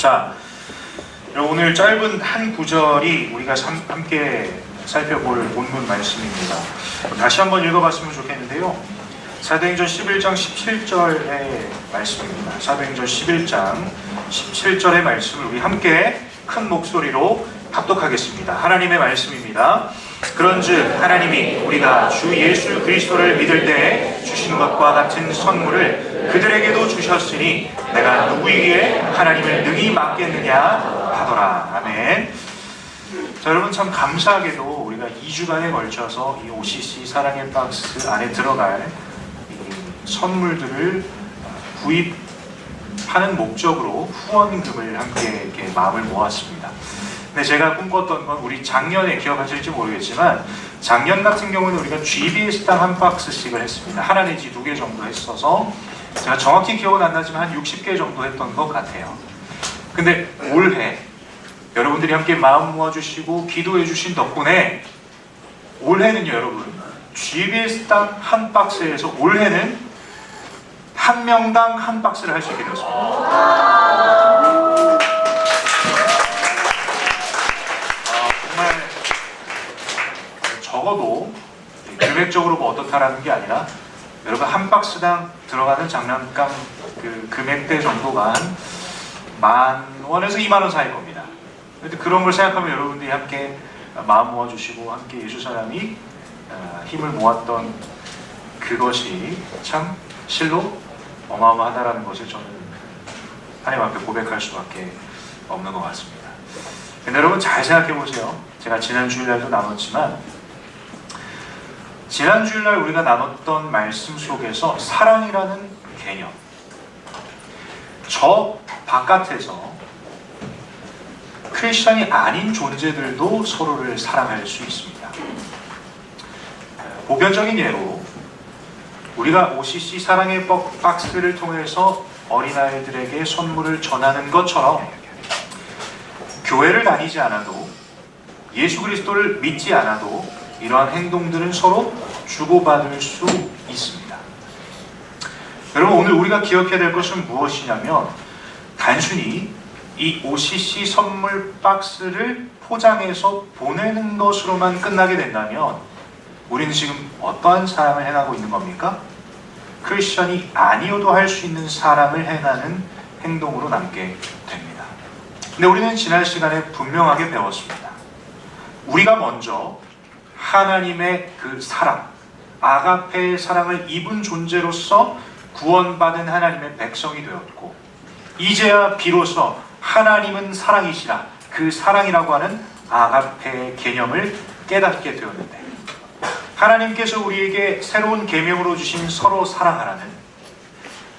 자, 오늘 짧은 한 구절이 우리가 함께 살펴볼 본문 말씀입니다. 다시 한번 읽어봤으면 좋겠는데요. 사도행전 11장 17절의 말씀입니다. 사도행전 11장 17절의 말씀을 우리 함께 큰 목소리로 합독하겠습니다. 하나님의 말씀입니다. 그런즉 하나님이 우리가 주 예수 그리스도를 믿을 때에 주신 것과 같은 선물을 그들에게도 주셨으니 내가 누구에게 하나님을 능히 맡겠느냐 하더라. 아멘. 자, 여러분 참 감사하게도 우리가 2주간에 걸쳐서 이 OCC 사랑의 박스 안에 들어갈 이 선물들을 구입하는 목적으로 후원금을 함께 이렇게 마음을 모았습니다. 근데 제가 꿈꿨던 건 우리 작년에 기억하실지 모르겠지만 작년 같은 경우는 우리가 GBS당 한 박스씩을 했습니다. 하나 내지 2개 정도 했어서 제가 정확히 기억은 안 나지만 한 60개 정도 했던 것 같아요. 근데 올해 여러분들이 함께 마음 모아주시고 기도해 주신 덕분에 올해는요 여러분 GBS당 한 박스에서 올해는 한 명당 한 박스를 할 수 있게 되었습니다. 적어도 금액적으로 뭐 어떻다라는 게 아니라 여러분 한 박스당 들어가는 장난감 그 금액대 정도가 한 10,000원에서 20,000원 사이일 겁니다. 그런 걸 생각하면 여러분들이 함께 마음 모아주시고 함께 예수 사람이 힘을 모았던 그것이 참 실로 어마어마하다라는 것을 저는 하나님 앞에 고백할 수밖에 없는 것 같습니다. 근데 여러분 잘 생각해 보세요. 제가 지난 주일날도 나눴지만 지난 주일날 우리가 나눴던 말씀 속에서 사랑이라는 개념, 저 바깥에서 크리스천이 아닌 존재들도 서로를 사랑할 수 있습니다. 보편적인 예로 우리가 OCC 사랑의 박스를 통해서 어린아이들에게 선물을 전하는 것처럼 교회를 다니지 않아도 예수 그리스도를 믿지 않아도 이러한 행동들은 서로 주고받을 수 있습니다. 여러분 오늘 우리가 기억해야 될 것은 무엇이냐면 단순히 이 OCC 선물 박스를 포장해서 보내는 것으로만 끝나게 된다면 우리는 지금 어떠한 사랑을 행하고 있는 겁니까? 크리스천이 아니어도 할 수 있는 사랑을 행하는 행동으로 남게 됩니다. 근데 우리는 지난 시간에 분명하게 배웠습니다. 우리가 먼저 하나님의 그 사랑, 아가페의 사랑을 입은 존재로서 구원받은 하나님의 백성이 되었고 이제야 비로소 하나님은 사랑이시라 그 사랑이라고 하는 아가페의 개념을 깨닫게 되었는데 하나님께서 우리에게 새로운 계명으로 주신 서로 사랑하라는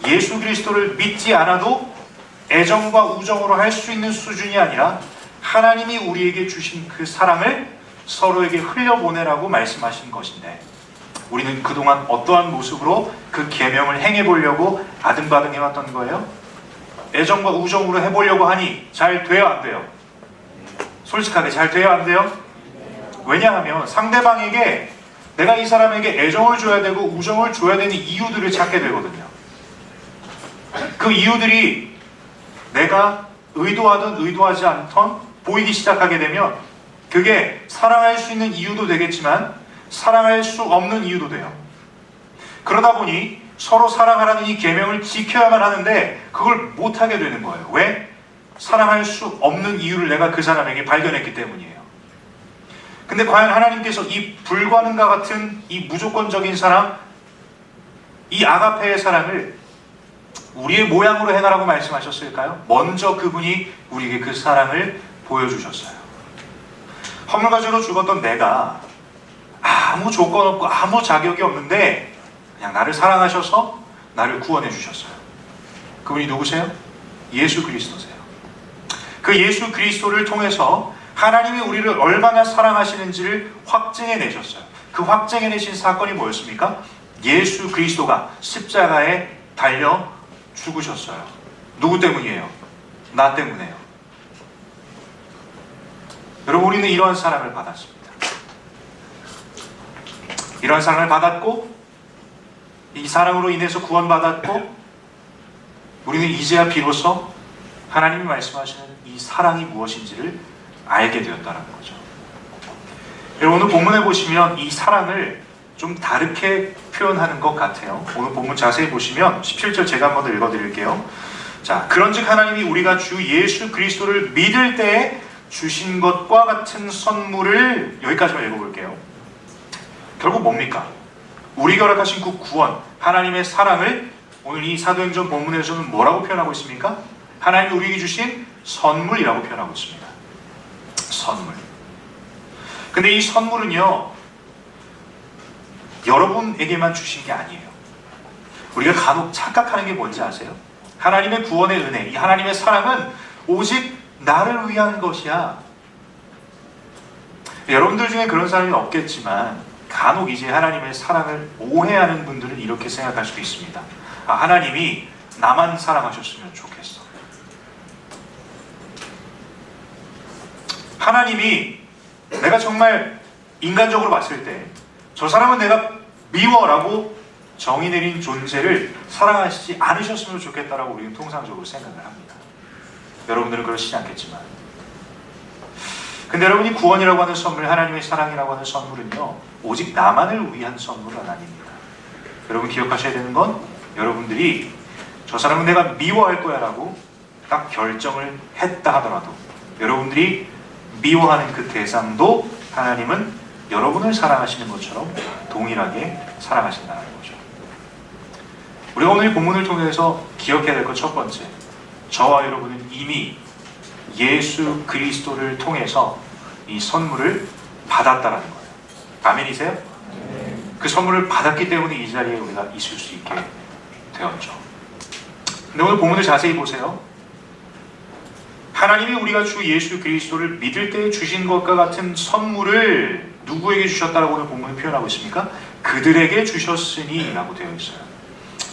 예수 그리스도를 믿지 않아도 애정과 우정으로 할 수 있는 수준이 아니라 하나님이 우리에게 주신 그 사랑을 서로에게 흘려보내라고 말씀하신 것인데 우리는 그동안 어떠한 모습으로 그 계명을 행해보려고 아등바등 해왔던 거예요? 애정과 우정으로 해보려고 하니 잘 돼요 안 돼요? 솔직하게 잘 돼요 안 돼요? 왜냐하면 상대방에게 내가 이 사람에게 애정을 줘야 되고 우정을 줘야 되는 이유들을 찾게 되거든요. 그 이유들이 내가 의도하든 의도하지 않던 보이기 시작하게 되면 그게 사랑할 수 있는 이유도 되겠지만 사랑할 수 없는 이유도 돼요. 그러다 보니 서로 사랑하라는 이 계명을 지켜야만 하는데 그걸 못하게 되는 거예요. 왜? 사랑할 수 없는 이유를 내가 그 사람에게 발견했기 때문이에요. 근데 과연 하나님께서 이 불가능과 같은 이 무조건적인 사랑, 이 아가페의 사랑을 우리의 모양으로 행하라고 말씀하셨을까요? 먼저 그분이 우리에게 그 사랑을 보여주셨어요. 허물가지로 죽었던 내가 아무 조건 없고 아무 자격이 없는데 그냥 나를 사랑하셔서 나를 구원해 주셨어요. 그분이 누구세요? 예수 그리스도세요. 그 예수 그리스도를 통해서 하나님이 우리를 얼마나 사랑하시는지를 확증해 내셨어요. 그 확증해 내신 사건이 뭐였습니까? 예수 그리스도가 십자가에 달려 죽으셨어요. 누구 때문이에요? 나 때문에요. 여러분 우리는 이러한 사랑을 받았습니다. 이러한 사랑을 받았고 이 사랑으로 인해서 구원받았고 우리는 이제야 비로소 하나님이 말씀하시는 이 사랑이 무엇인지를 알게 되었다는 거죠. 여러분, 오늘 본문에 보시면 이 사랑을 좀 다르게 표현하는 것 같아요. 오늘 본문 자세히 보시면 17절 제가 한번 더 읽어드릴게요. 자, 그런즉 하나님이 우리가 주 예수 그리스도를 믿을 때에 주신 것과 같은 선물을, 여기까지만 읽어볼게요. 결국 뭡니까? 우리가 허락하신 그 구원, 하나님의 사랑을 오늘 이 사도행전 본문에서는 뭐라고 표현하고 있습니까? 하나님이 우리에게 주신 선물이라고 표현하고 있습니다. 선물. 근데 이 선물은요, 여러분에게만 주신 게 아니에요. 우리가 간혹 착각하는 게 뭔지 아세요? 하나님의 구원의 은혜, 이 하나님의 사랑은 오직 나를 위한 것이야. 여러분들 중에 그런 사람이 없겠지만 간혹 이제 하나님의 사랑을 오해하는 분들은 이렇게 생각할 수도 있습니다. 아, 하나님이 나만 사랑하셨으면 좋겠어. 하나님이 내가 정말 인간적으로 봤을 때 저 사람은 내가 미워라고 정의 내린 존재를 사랑하시지 않으셨으면 좋겠다라고 우리는 통상적으로 생각을 합니다. 여러분들은 그러시지 않겠지만, 근데 여러분이 구원이라고 하는 선물, 하나님의 사랑이라고 하는 선물은요, 오직 나만을 위한 선물은 아닙니다. 여러분 기억하셔야 되는 건, 여러분들이 저 사람은 내가 미워할 거야 라고 딱 결정을 했다 하더라도 여러분들이 미워하는 그 대상도 하나님은 여러분을 사랑하시는 것처럼 동일하게 사랑하신다는 거죠. 우리가 오늘 이 본문을 통해서 기억해야 될 것 첫 번째, 저와 여러분은 이미 예수 그리스도를 통해서 이 선물을 받았다라는 거예요. 아멘이세요? 그 선물을 받았기 때문에 이 자리에 우리가 있을 수 있게 되었죠. 근데 오늘 본문을 자세히 보세요. 하나님이 우리가 주 예수 그리스도를 믿을 때 주신 것과 같은 선물을 누구에게 주셨다라고 오늘 본문을 표현하고 있습니까? 그들에게 주셨으니 라고 되어 있어요.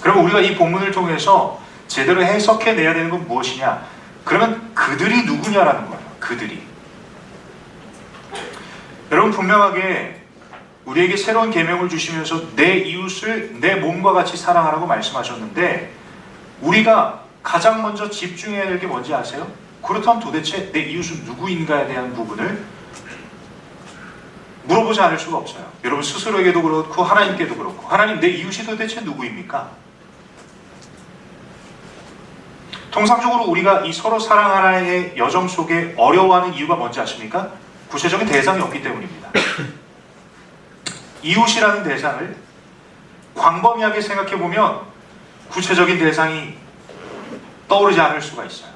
그럼 우리가 이 본문을 통해서 제대로 해석해내야 되는 건 무엇이냐? 그러면 그들이 누구냐라는 거예요. 그들이. 여러분 분명하게 우리에게 새로운 계명을 주시면서 내 이웃을 내 몸과 같이 사랑하라고 말씀하셨는데, 우리가 가장 먼저 집중해야 될 게 뭔지 아세요? 그렇다면 도대체 내 이웃은 누구인가에 대한 부분을 물어보지 않을 수가 없어요. 여러분 스스로에게도 그렇고 하나님께도 그렇고, 하나님 내 이웃이 도대체 누구입니까? 통상적으로 우리가 이 서로 사랑하나의 여정 속에 어려워하는 이유가 뭔지 아십니까? 구체적인 대상이 없기 때문입니다. 이웃이라는 대상을 광범위하게 생각해보면 구체적인 대상이 떠오르지 않을 수가 있어요.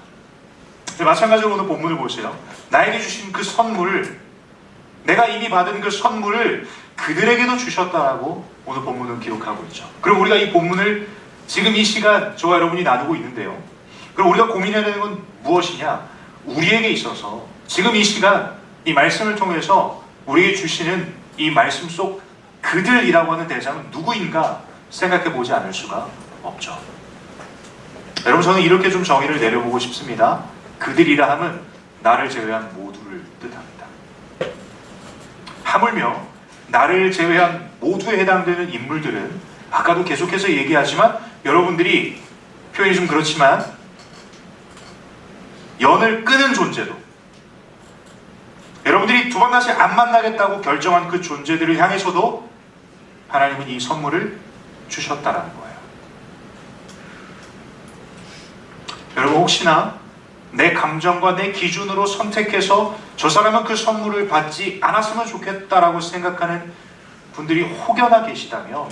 마찬가지로 오늘 본문을 보세요. 나에게 주신 그 선물을, 내가 이미 받은 그 선물을 그들에게도 주셨다라고 오늘 본문은 기록하고 있죠. 그럼 우리가 이 본문을 지금 이 시간 저와 여러분이 나누고 있는데요, 그럼 우리가 고민해야 되는 건 무엇이냐? 우리에게 있어서 지금 이 시간 이 말씀을 통해서 우리에게 주시는 이 말씀 속 그들이라고 하는 대상은 누구인가 생각해 보지 않을 수가 없죠. 여러분 저는 이렇게 좀 정의를 내려보고 싶습니다. 그들이라 함은 나를 제외한 모두를 뜻합니다. 하물며 나를 제외한 모두에 해당되는 인물들은 아까도 계속해서 얘기하지만, 여러분들이 표현이 좀 그렇지만 연을 끄는 존재도, 여러분들이 두 번 다시 안 만나겠다고 결정한 그 존재들을 향해서도 하나님은 이 선물을 주셨다라는 거예요. 여러분 혹시나 내 감정과 내 기준으로 선택해서 저 사람은 그 선물을 받지 않았으면 좋겠다라고 생각하는 분들이 혹여나 계시다면,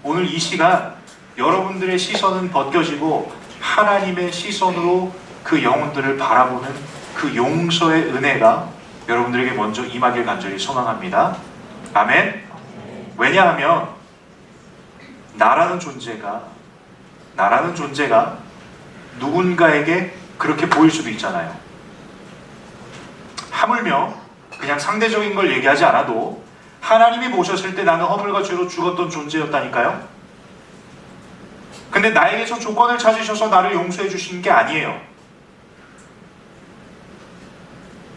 오늘 이 시간 여러분들의 시선은 벗겨지고 하나님의 시선으로 그 영혼들을 바라보는 그 용서의 은혜가 여러분들에게 먼저 임하길 간절히 소망합니다. 아멘. 왜냐하면 나라는 존재가 누군가에게 그렇게 보일 수도 있잖아요. 하물며 그냥 상대적인 걸 얘기하지 않아도 하나님이 보셨을 때 나는 허물과 죄로 죽었던 존재였다니까요. 근데 나에게서 조건을 찾으셔서 나를 용서해 주신 게 아니에요.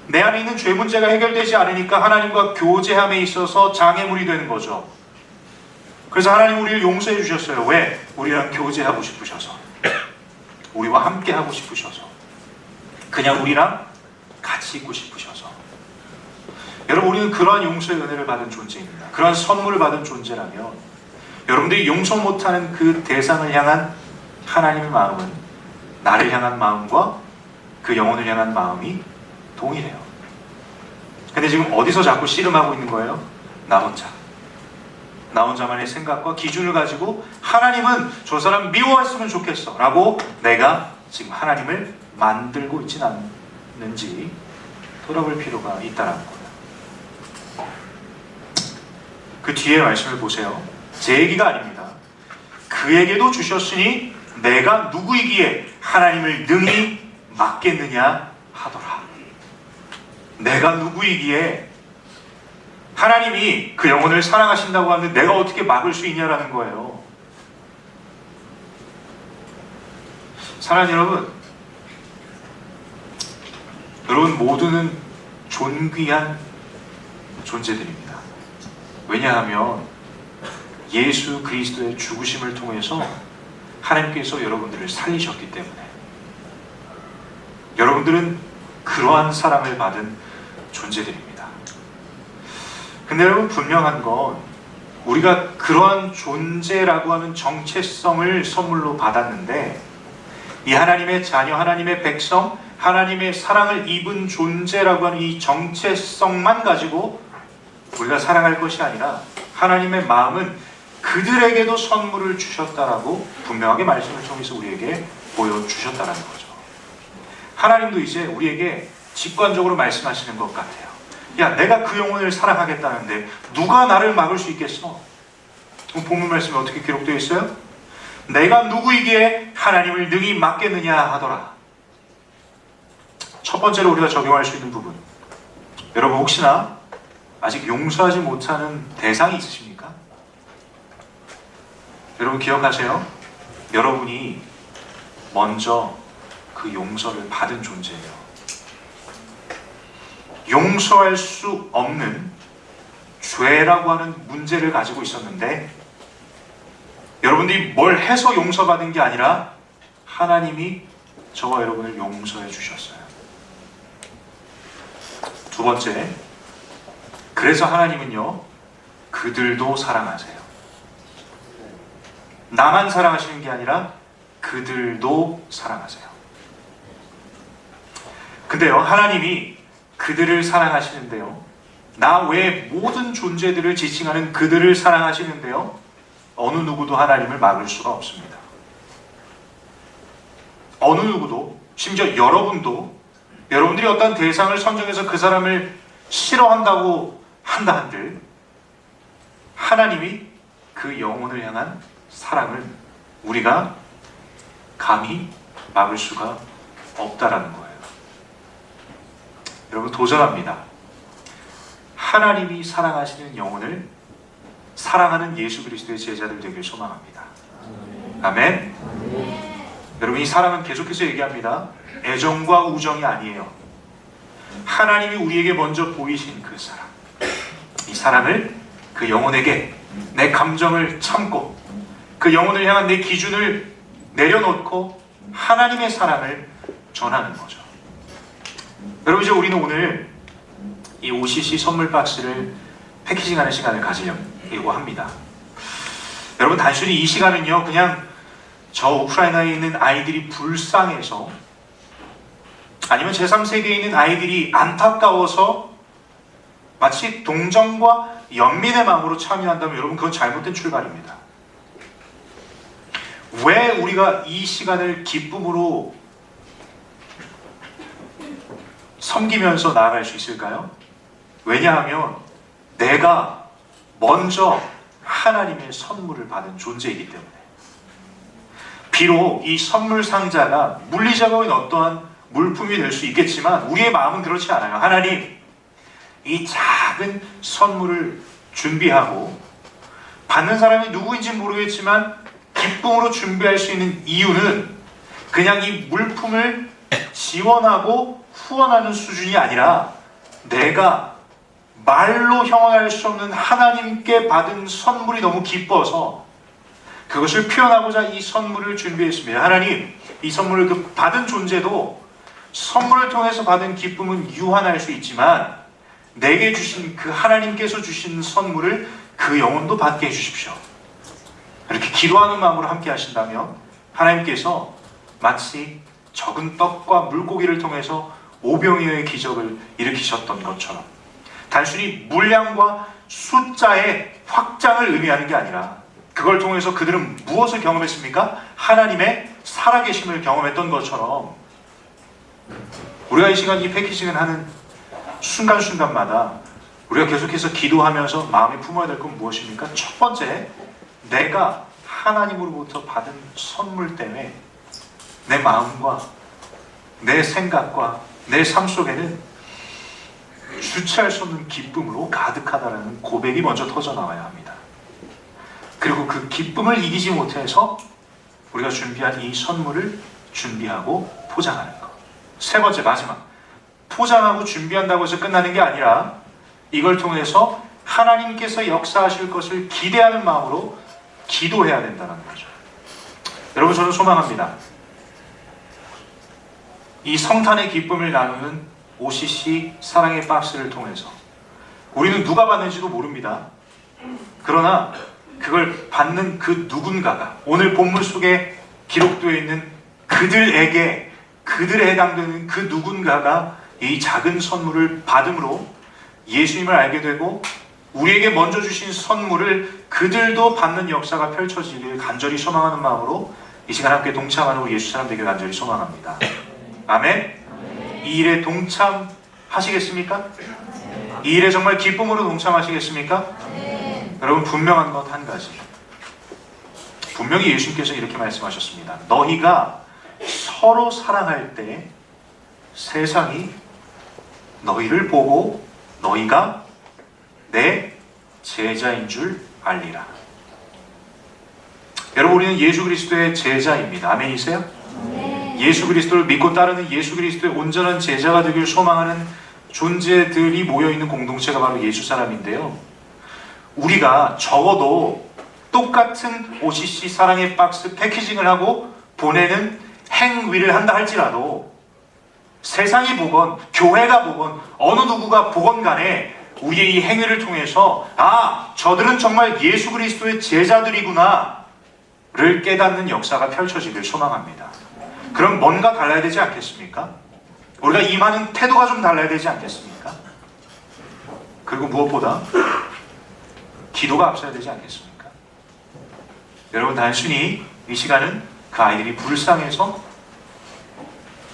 내 안에 있는 죄 문제가 해결되지 않으니까 하나님과 교제함에 있어서 장애물이 되는 거죠. 그래서 하나님 우리를 용서해 주셨어요. 왜? 우리랑 교제하고 싶으셔서, 우리와 함께 하고 싶으셔서. 그냥 우리랑 같이 있고 싶으셔서. 여러분, 우리는 그러한 용서의 은혜를 받은 존재입니다. 그러한 선물을 받은 존재라면 여러분들이 용서 못하는 그 대상을 향한 하나님의 마음은 나를 향한 마음과 그 영혼을 향한 마음이 동일해요. 근데 지금 어디서 자꾸 씨름하고 있는 거예요? 나 혼자만의 생각과 기준을 가지고 하나님은 저 사람 미워했으면 좋겠어 라고 내가 지금 하나님을 만들고 있진 않는지 돌아볼 필요가 있다는 거예요. 그 뒤에 말씀을 보세요. 제 얘기가 아닙니다. 그에게도 주셨으니 내가 누구이기에 하나님을 능히 막겠느냐 하더라. 내가 누구이기에 하나님이 그 영혼을 사랑하신다고 하는데 내가 어떻게 막을 수 있냐라는 거예요. 사랑하는 여러분 모두는 존귀한 존재들입니다. 왜냐하면 예수 그리스도의 죽으심을 통해서 하나님께서 여러분들을 살리셨기 때문에 여러분들은 그러한 사랑을 받은 존재들입니다. 근데 여러분 분명한 건 우리가 그러한 존재라고 하는 정체성을 선물로 받았는데 이 하나님의 자녀, 하나님의 백성, 하나님의 사랑을 입은 존재라고 하는 이 정체성만 가지고 우리가 살아갈 것이 아니라 하나님의 마음은 그들에게도 선물을 주셨다라고 분명하게 말씀을 통해서 우리에게 보여주셨다는 거죠. 하나님도 이제 우리에게 직관적으로 말씀하시는 것 같아요. 야, 내가 그 영혼을 사랑하겠다는데 누가 나를 막을 수 있겠어? 본문 말씀에 어떻게 기록되어 있어요? 내가 누구이기에 하나님을 능히 막겠느냐 하더라. 첫 번째로 우리가 적용할 수 있는 부분, 여러분 혹시나 아직 용서하지 못하는 대상이 있으십니까? 여러분 기억하세요? 여러분이 먼저 그 용서를 받은 존재예요. 용서할 수 없는 죄라고 하는 문제를 가지고 있었는데 여러분들이 뭘 해서 용서받은 게 아니라 하나님이 저와 여러분을 용서해 주셨어요. 두 번째, 그래서 하나님은요 그들도 사랑하세요. 나만 사랑하시는 게 아니라 그들도 사랑하세요. 근데요 하나님이 그들을 사랑하시는데요, 나 외의 모든 존재들을 지칭하는 그들을 사랑하시는데요, 어느 누구도 하나님을 막을 수가 없습니다. 어느 누구도, 심지어 여러분도 여러분들이 어떤 대상을 선정해서 그 사람을 싫어한다고 한다 한들 하나님이 그 영혼을 향한 사랑을 우리가 감히 막을 수가 없다라는 거예요. 여러분 도전합니다. 하나님이 사랑하시는 영혼을 사랑하는 예수 그리스도의 제자들 되길 소망합니다. 아멘. 여러분 이 사랑은 계속해서 얘기합니다. 애정과 우정이 아니에요. 하나님이 우리에게 먼저 보이신 그 사랑, 이 사랑을 그 영혼에게 내 감정을 참고 그 영혼을 향한 내 기준을 내려놓고 하나님의 사랑을 전하는 거죠. 여러분 이제 우리는 오늘 이 OCC 선물 박스를 패키징하는 시간을 가지려고 합니다. 여러분 단순히 이 시간은요 그냥 저 우크라이나에 있는 아이들이 불쌍해서 아니면 제3세계에 있는 아이들이 안타까워서 마치 동정과 연민의 마음으로 참여한다면 여러분 그건 잘못된 출발입니다. 왜 우리가 이 시간을 기쁨으로 섬기면서 나아갈 수 있을까요? 왜냐하면 내가 먼저 하나님의 선물을 받은 존재이기 때문에. 비록 이 선물 상자가 물리적인 어떠한 물품이 될 수 있겠지만 우리의 마음은 그렇지 않아요. 하나님, 이 작은 선물을 준비하고 받는 사람이 누구인지 모르겠지만 기쁨으로 준비할 수 있는 이유는 그냥 이 물품을 지원하고 후원하는 수준이 아니라 내가 말로 형언할 수 없는 하나님께 받은 선물이 너무 기뻐서 그것을 표현하고자 이 선물을 준비했습니다. 하나님, 이 선물을 받은 존재도 선물을 통해서 받은 기쁨은 유한할 수 있지만 내게 주신 그 하나님께서 주신 선물을 그 영혼도 받게 해주십시오. 이렇게 기도하는 마음으로 함께 하신다면 하나님께서 마치 적은 떡과 물고기를 통해서 오병이어의 기적을 일으키셨던 것처럼 단순히 물량과 숫자의 확장을 의미하는 게 아니라 그걸 통해서 그들은 무엇을 경험했습니까? 하나님의 살아계심을 경험했던 것처럼 우리가 이 시간 이 패키징을 하는 순간순간마다 우리가 계속해서 기도하면서 마음에 품어야 될 건 무엇입니까? 첫 번째, 내가 하나님으로부터 받은 선물 때문에 내 마음과 내 생각과 내 삶 속에는 주체할 수 없는 기쁨으로 가득하다는 고백이 먼저 터져 나와야 합니다. 그리고 그 기쁨을 이기지 못해서 우리가 준비한 이 선물을 준비하고 포장하는 것. 세 번째, 마지막, 포장하고 준비한다고 해서 끝나는 게 아니라 이걸 통해서 하나님께서 역사하실 것을 기대하는 마음으로 기도해야 된다는 거죠. 여러분, 저는 소망합니다. 이 성탄의 기쁨을 나누는 OCC 사랑의 박스를 통해서 우리는 누가 받는지도 모릅니다. 그러나 그걸 받는 그 누군가가 오늘 본문 속에 기록되어 있는 그들에게 그들에 해당되는 그 누군가가 이 작은 선물을 받음으로 예수님을 알게 되고 우리에게 먼저 주신 선물을 그들도 받는 역사가 펼쳐지길 간절히 소망하는 마음으로 이 시간 함께 동참하는 우리 예수 사람 되길 간절히 소망합니다. 아멘. 이 일에 동참하시겠습니까? 이 일에 정말 기쁨으로 동참하시겠습니까? 여러분, 분명한 것 한 가지. 분명히 예수님께서 이렇게 말씀하셨습니다. 너희가 서로 사랑할 때 세상이 너희를 보고 너희가 내 제자인 줄 알리라. 여러분, 우리는 예수 그리스도의 제자입니다. 아멘이세요? 예수 그리스도를 믿고 따르는 예수 그리스도의 온전한 제자가 되길 소망하는 존재들이 모여있는 공동체가 바로 예수 사람인데요. 우리가 적어도 똑같은 OCC 사랑의 박스 패키징을 하고 보내는 행위를 한다 할지라도 세상이 보건 교회가 보건 어느 누구가 보건 간에 우리의 이 행위를 통해서 저들은 정말 예수 그리스도의 제자들이구나 를 깨닫는 역사가 펼쳐지길 소망합니다. 그럼 뭔가 달라야 되지 않겠습니까? 우리가 임하는 태도가 좀 달라야 되지 않겠습니까? 그리고 무엇보다 기도가 앞서야 되지 않겠습니까? 여러분, 단순히 이 시간은 그 아이들이 불쌍해서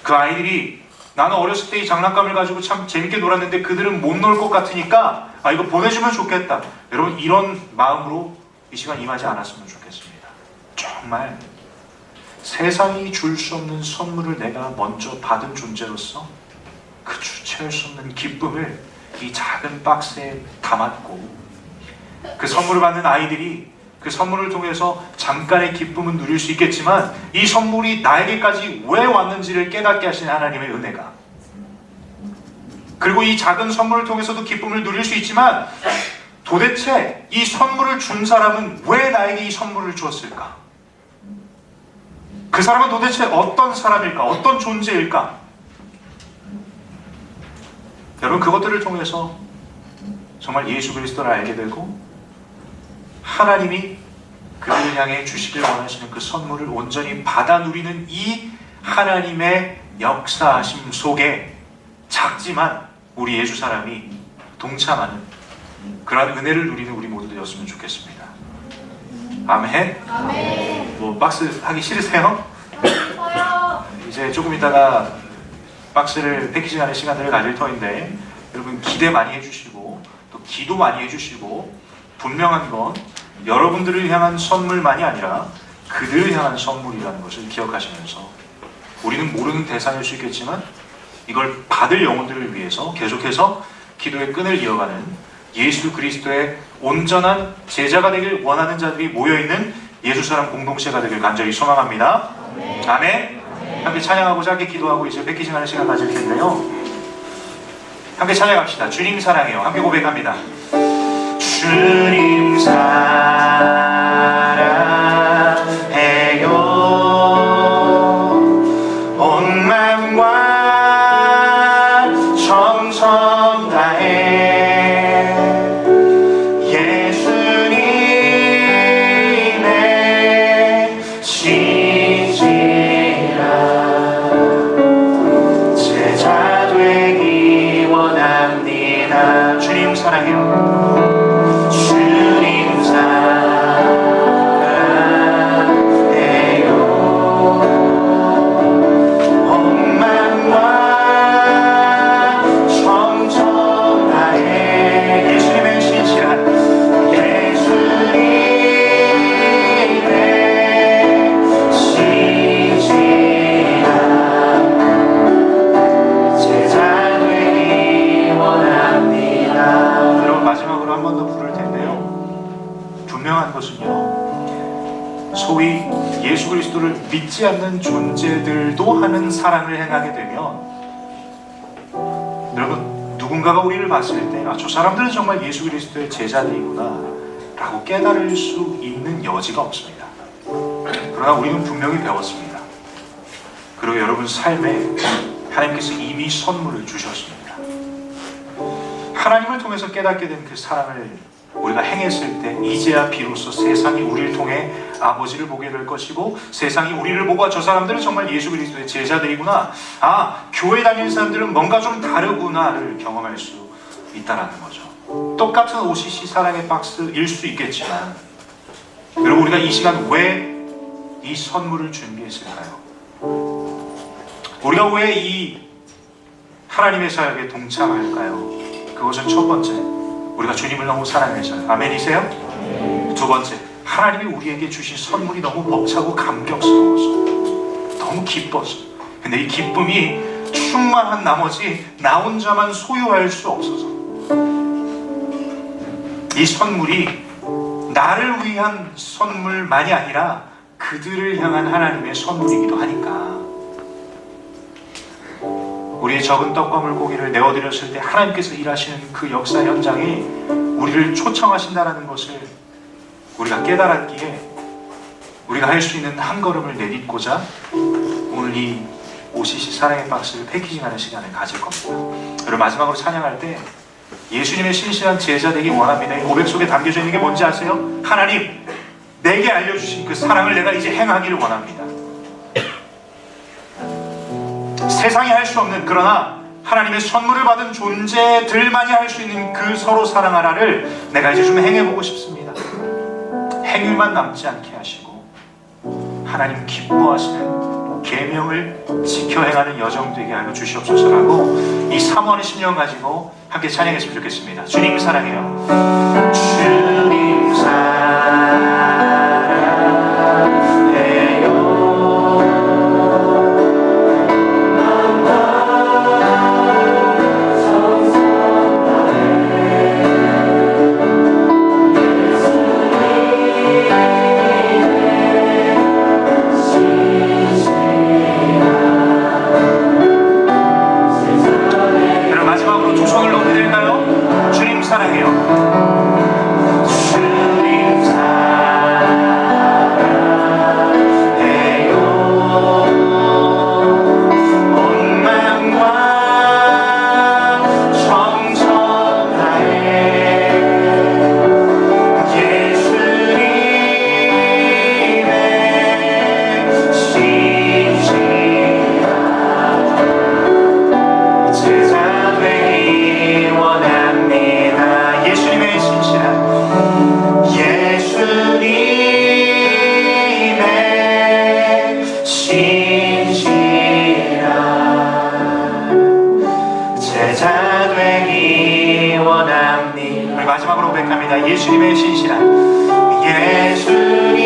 그 아이들이 나는 어렸을 때 이 장난감을 가지고 참 재밌게 놀았는데 그들은 못 놀 것 같으니까 이거 보내주면 좋겠다. 여러분, 이런 마음으로 이 시간 임하지 않았으면 좋겠습니다. 정말 세상이 줄 수 없는 선물을 내가 먼저 받은 존재로서 그 주체할 수 없는 기쁨을 이 작은 박스에 담았고 그 선물을 받는 아이들이 그 선물을 통해서 잠깐의 기쁨은 누릴 수 있겠지만 이 선물이 나에게까지 왜 왔는지를 깨닫게 하신 하나님의 은혜가, 그리고 이 작은 선물을 통해서도 기쁨을 누릴 수 있지만 도대체 이 선물을 준 사람은 왜 나에게 이 선물을 주었을까? 그 사람은 도대체 어떤 사람일까? 어떤 존재일까? 여러분, 그것들을 통해서 정말 예수 그리스도를 알게 되고 하나님이 그들을 향해 주시길 원하시는 그 선물을 온전히 받아 누리는 이 하나님의 역사하심 속에 작지만 우리 예수 사람이 동참하는 그러한 은혜를 누리는 우리 모두 되었으면 좋겠습니다. 아멘. 아멘. 뭐 박스 하기 싫으세요? 이제 조금 있다가 박스를 패키징하는 시간들을 가질 터인데 여러분, 기대 많이 해주시고 또 기도 많이 해주시고, 분명한 건 여러분들을 향한 선물만이 아니라 그들을 향한 선물이라는 것을 기억하시면서 우리는 모르는 대상일 수 있겠지만 이걸 받을 영혼들을 위해서 계속해서 기도의 끈을 이어가는 예수 그리스도의 온전한 제자가 되길 원하는 자들이 모여있는 예수 사람 공동체가 되길 간절히 소망합니다. 아멘. 아멘. 함께 찬양하고 함께 기도하고 이제 패키징하는 시간 가질 텐데요. 함께 찬양합시다. 주님 사랑해요. 함께 고백합니다. 주님 사랑해요. 온 마음과 번 더 부를 텐데요, 분명한 것은요, 소위 예수 그리스도를 믿지 않는 존재들도 하는 사랑을 행하게 되면, 여러분, 누군가가 우리를 봤을 때 저 사람들은 정말 예수 그리스도의 제자들이구나 라고 깨달을 수 있는 여지가 없습니다. 그러나 우리는 분명히 배웠습니다. 그리고 여러분 삶에 하나님께서 이미 선물을 주셨습니다. 하나님을 통해서 깨닫게 된 그 사랑을 우리가 행했을 때 이제야 비로소 세상이 우리를 통해 아버지를 보게 될 것이고, 세상이 우리를 보고 저 사람들은 정말 예수 그리스도의 제자들이구나, 교회 다니는 사람들은 뭔가 좀 다르구나를 경험할 수 있다는 거죠. 똑같은 OCC 사랑의 박스일 수 있겠지만, 여러분, 우리가 이 시간 왜 이 선물을 준비했을까요? 우리가 왜 이 하나님의 사역에 동참할까요? 그것은 첫 번째, 우리가 주님을 너무 사랑해서요. 아멘이세요? 두 번째, 하나님이 우리에게 주신 선물이 너무 벅차고 감격스러워서, 너무 기뻐서. 근데 이 기쁨이 충만한 나머지 나 혼자만 소유할 수 없어서, 이 선물이 나를 위한 선물만이 아니라 그들을 향한 하나님의 선물이기도 하니까, 우리의 적은 떡과 물고기를 내어드렸을 때 하나님께서 일하시는 그 역사 현장에 우리를 초청하신다는 것을 우리가 깨달았기에, 우리가 할 수 있는 한 걸음을 내딛고자 오늘 이 OCC 사랑의 박스를 패키징하는 시간을 가질 겁니다. 그리고 마지막으로 찬양할 때 예수님의 신실한 제자 되기 원합니다. 이 고백 속에 담겨져 있는 게 뭔지 아세요? 하나님, 내게 알려주신 그 사랑을 내가 이제 행하기를 원합니다. 세상이 할 수 없는, 그러나 하나님의 선물을 받은 존재들만이 할 수 있는 그 서로 사랑하라를 내가 이제 좀 행해보고 싶습니다. 행위만 남지 않게 하시고 하나님 기뻐하시는 계명을 지켜 행하는 여정 되게 하여 주시옵소서라고, 이 사모하는 심령 가지고 함께 찬양했으면 좋겠습니다. 주님 사랑해요. 주님 사랑해요. 마지막으로 고백합니다. 예수님의 신실한, 예수님의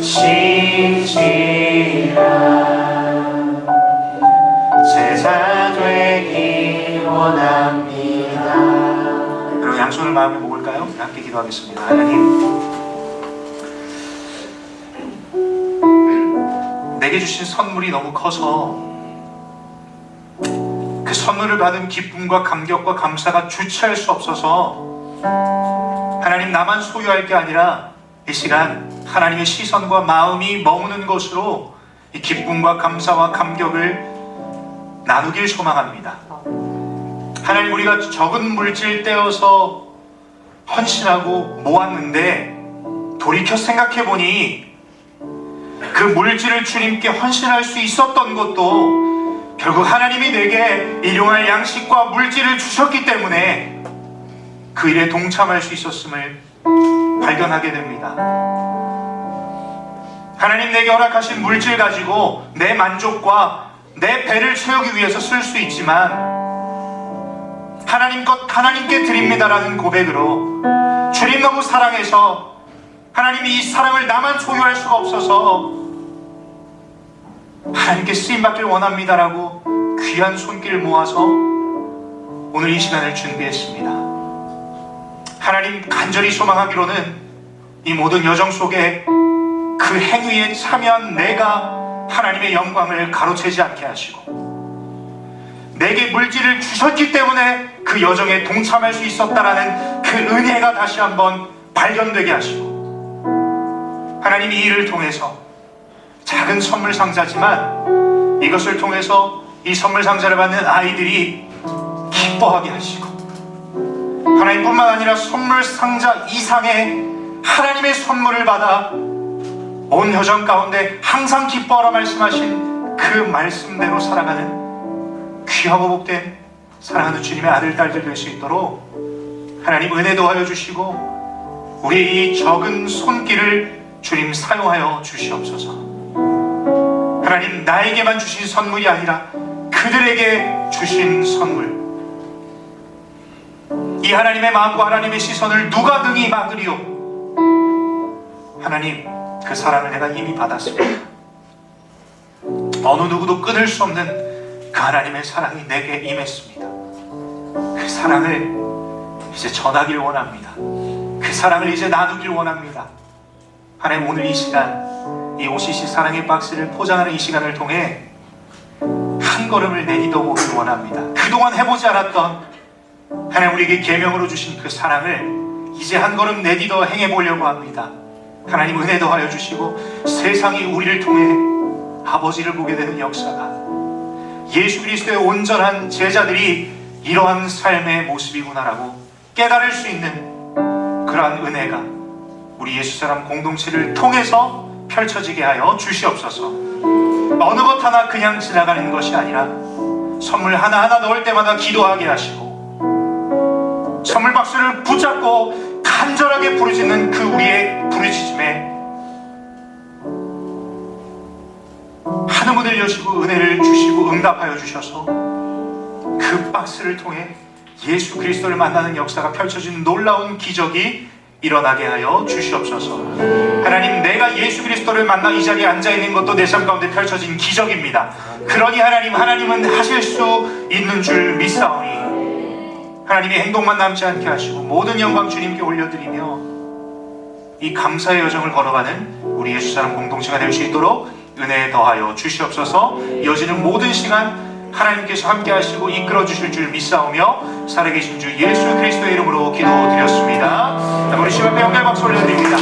신실한 제자 되기 원합니다. 여러분, 양손을 마음에 모을까요? 함께 기도하겠습니다. 하나님, 내게 주신 선물이 너무 커서 그 선물을 받은 기쁨과 감격과 감사가 주체할 수 없어서, 하나님, 나만 소유할 게 아니라 이 시간 하나님의 시선과 마음이 머무는 곳으로 이 기쁨과 감사와 감격을 나누길 소망합니다. 하나님, 우리가 적은 물질 떼어서 헌신하고 모았는데 돌이켜 생각해보니 그 물질을 주님께 헌신할 수 있었던 것도 결국 하나님이 내게 일용할 양식과 물질을 주셨기 때문에 그 일에 동참할 수 있었음을 발견하게 됩니다. 하나님, 내게 허락하신 물질 가지고 내 만족과 내 배를 채우기 위해서 쓸 수 있지만, 하나님 것 하나님께 드립니다라는 고백으로, 주님 너무 사랑해서 하나님이 이 사랑을 나만 소유할 수가 없어서 하나님께 쓰임받길 원합니다라고 귀한 손길 모아서 오늘 이 시간을 준비했습니다. 하나님, 간절히 소망하기로는 이 모든 여정 속에 그 행위에 참여한 내가 하나님의 영광을 가로채지 않게 하시고, 내게 물질을 주셨기 때문에 그 여정에 동참할 수 있었다라는 그 은혜가 다시 한번 발견되게 하시고, 하나님, 이 일을 통해서 작은 선물 상자지만 이것을 통해서 이 선물 상자를 받는 아이들이 기뻐하게 하시고, 하나님뿐만 아니라 선물 상자 이상의 하나님의 선물을 받아 온 여정 가운데 항상 기뻐하라 말씀하신 그 말씀대로 살아가는 귀하고 복된 사랑하는 주님의 아들, 딸들 될 수 있도록 하나님 은혜 도와여 주시고, 우리의 이 적은 손길을 주님 사용하여 주시옵소서. 하나님, 나에게만 주신 선물이 아니라 그들에게 주신 선물, 이 하나님의 마음과 하나님의 시선을 누가 능히 막으리요? 하나님, 그 사랑을 내가 이미 받았습니다. 어느 누구도 끊을 수 없는 그 하나님의 사랑이 내게 임했습니다. 그 사랑을 이제 전하길 원합니다. 그 사랑을 이제 나누길 원합니다. 하나님, 오늘 이 시간, 이 OCC 사랑의 박스를 포장하는 이 시간을 통해 한 걸음을 내딛어 보길 원합니다. 그동안 해보지 않았던 하나님, 우리에게 계명으로 주신 그 사랑을 이제 한 걸음 내딛어 행해보려고 합니다. 하나님, 은혜 더하여 주시고, 세상이 우리를 통해 아버지를 보게 되는 역사가, 예수 그리스도의 온전한 제자들이 이러한 삶의 모습이구나라고 깨달을 수 있는 그러한 은혜가 우리 예수사람 공동체를 통해서 펼쳐지게 하여 주시옵소서. 어느 것 하나 그냥 지나가는 것이 아니라 선물 하나하나 넣을 때마다 기도하게 하시고, 선물 박스를 붙잡고 간절하게 부르짖는 그 우리의 부르짖음에 하늘문을 여시고 은혜를 주시고 응답하여 주셔서 그 박스를 통해 예수 그리스도를 만나는 역사가 펼쳐진 놀라운 기적이 일어나게 하여 주시옵소서. 하나님, 내가 예수 그리스도를 만나 이 자리에 앉아있는 것도 내 삶 가운데 펼쳐진 기적입니다. 그러니 하나님은 하실 수 있는 줄 믿사오니 하나님의 행동만 남지 않게 하시고 모든 영광 주님께 올려드리며 이 감사의 여정을 걸어가는 우리 예수사람 공동체가 될 수 있도록 은혜 더하여 주시옵소서. 이어지는 모든 시간 하나님께서 함께 하시고 이끌어 주실 줄 믿사오며 살아계신 주 예수 그리스도의 이름으로 기도드렸습니다. 우리 심 앞에 영광의 박수 올려드립니다.